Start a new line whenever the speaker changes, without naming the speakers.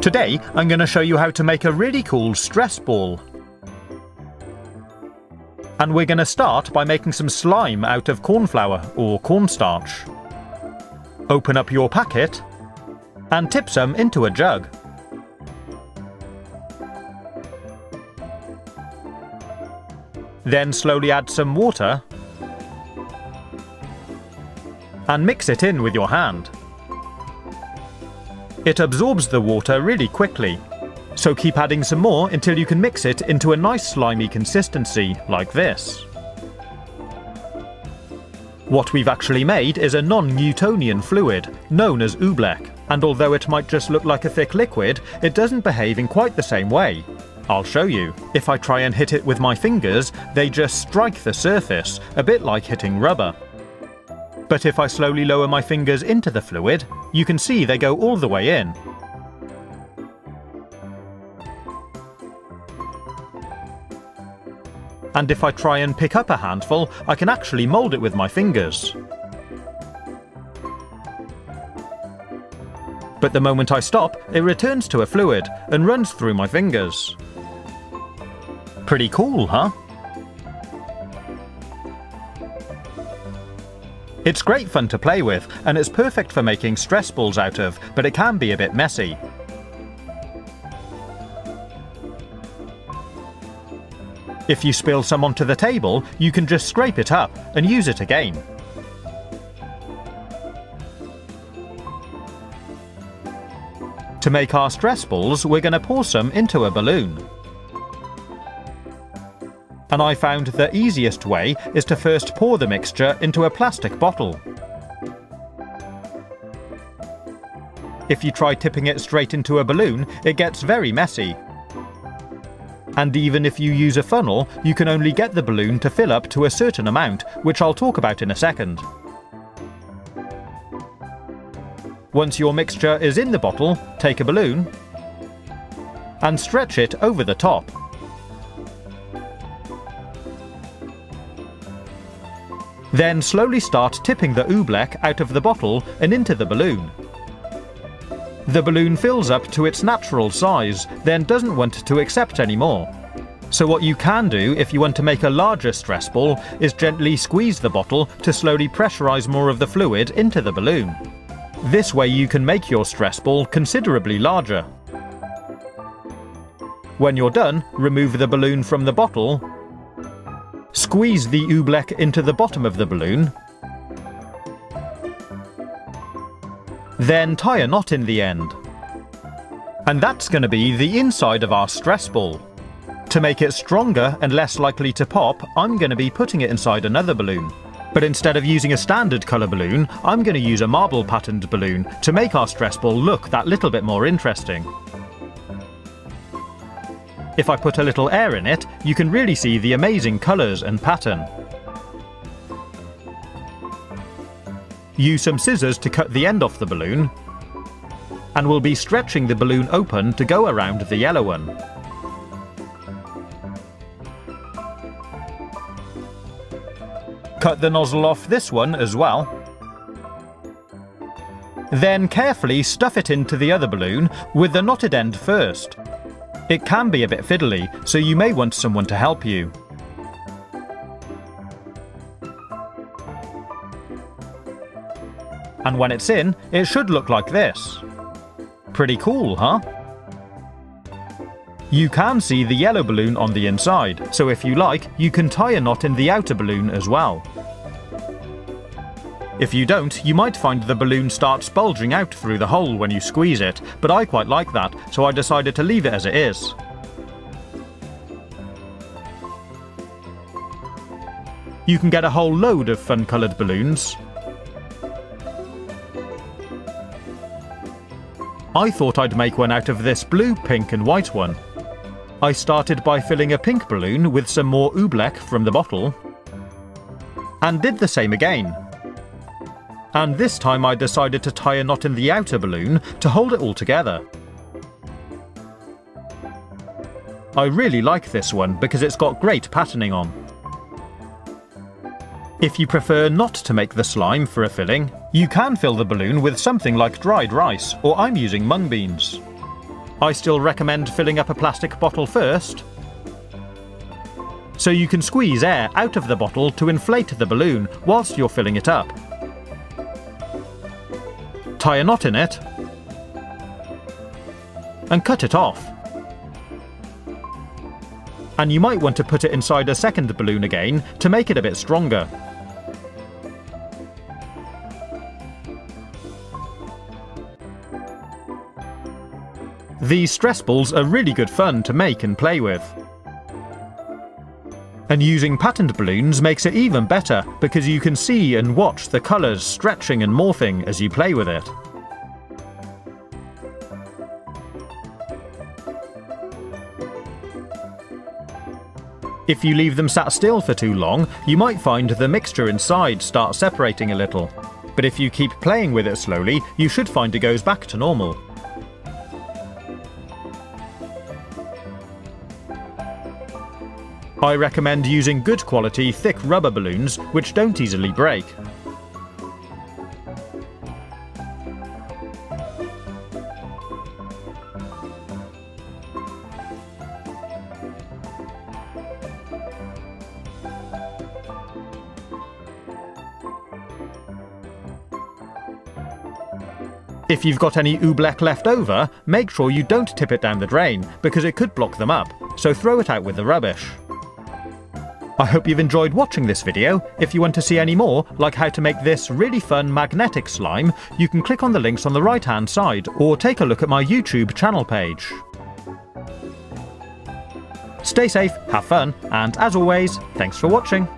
Today I'm going to show you how to make a really cool stress ball. And we're going to start by making some slime out of corn flour or cornstarch. Open up your packet and tip some into a jug. Then slowly add some water and mix it in with your hand. It absorbs the water really quickly, so keep adding some more until you can mix it into a nice slimy consistency, like this. What we've actually made is a non-Newtonian fluid, known as oobleck, and although it might just look like a thick liquid, it doesn't behave in quite the same way. I'll show you. If I try and hit it with my fingers, they just strike the surface, a bit like hitting rubber. But if I slowly lower my fingers into the fluid, you can see they go all the way in. And if I try and pick up a handful, I can actually mould it with my fingers. But the moment I stop, it returns to a fluid and runs through my fingers. Pretty cool, huh? It's great fun to play with, and it's perfect for making stress balls out of, but it can be a bit messy. If you spill some onto the table, you can just scrape it up and use it again. To make our stress balls, we're going to pour some into a balloon. And I found the easiest way is to first pour the mixture into a plastic bottle. If you try tipping it straight into a balloon, it gets very messy. And even if you use a funnel, you can only get the balloon to fill up to a certain amount, which I'll talk about in a second. Once your mixture is in the bottle, take a balloon and stretch it over the top. Then slowly start tipping the oobleck out of the bottle and into the balloon. The balloon fills up to its natural size, then doesn't want to accept any more. So what you can do if you want to make a larger stress ball is gently squeeze the bottle to slowly pressurize more of the fluid into the balloon. This way you can make your stress ball considerably larger. When you're done, remove the balloon from the bottle. Squeeze the oobleck into the bottom of the balloon, then tie a knot in the end. And that's going to be the inside of our stress ball. To make it stronger and less likely to pop, I'm going to be putting it inside another balloon. But instead of using a standard colour balloon, I'm going to use a marble patterned balloon to make our stress ball look that little bit more interesting. If I put a little air in it, you can really see the amazing colours and pattern. Use some scissors to cut the end off the balloon, and we'll be stretching the balloon open to go around the yellow one. Cut the nozzle off this one as well. Then carefully stuff it into the other balloon with the knotted end first. It can be a bit fiddly, so you may want someone to help you. And when it's in, it should look like this. Pretty cool, huh? You can see the yellow balloon on the inside, so if you like, you can tie a knot in the outer balloon as well. If you don't, you might find the balloon starts bulging out through the hole when you squeeze it, but I quite like that, so I decided to leave it as it is. You can get a whole load of fun-coloured balloons. I thought I'd make one out of this blue, pink and white one. I started by filling a pink balloon with some more oobleck from the bottle, and did the same again. And this time I decided to tie a knot in the outer balloon to hold it all together. I really like this one because it's got great patterning on. If you prefer not to make the slime for a filling, you can fill the balloon with something like dried rice, or I'm using mung beans. I still recommend filling up a plastic bottle first, so you can squeeze air out of the bottle to inflate the balloon whilst you're filling it up. Tie a knot in it and cut it off. And you might want to put it inside a second balloon again to make it a bit stronger. These stress balls are really good fun to make and play with. And using patterned balloons makes it even better because you can see and watch the colours stretching and morphing as you play with it. If you leave them sat still for too long, you might find the mixture inside start separating a little. But if you keep playing with it slowly, you should find it goes back to normal. I recommend using good quality thick rubber balloons which don't easily break. If you've got any oobleck left over, make sure you don't tip it down the drain because it could block them up, so throw it out with the rubbish. I hope you've enjoyed watching this video. If you want to see any more, like how to make this really fun magnetic slime, you can click on the links on the right hand side or take a look at my YouTube channel page. Stay safe, have fun, and as always, thanks for watching.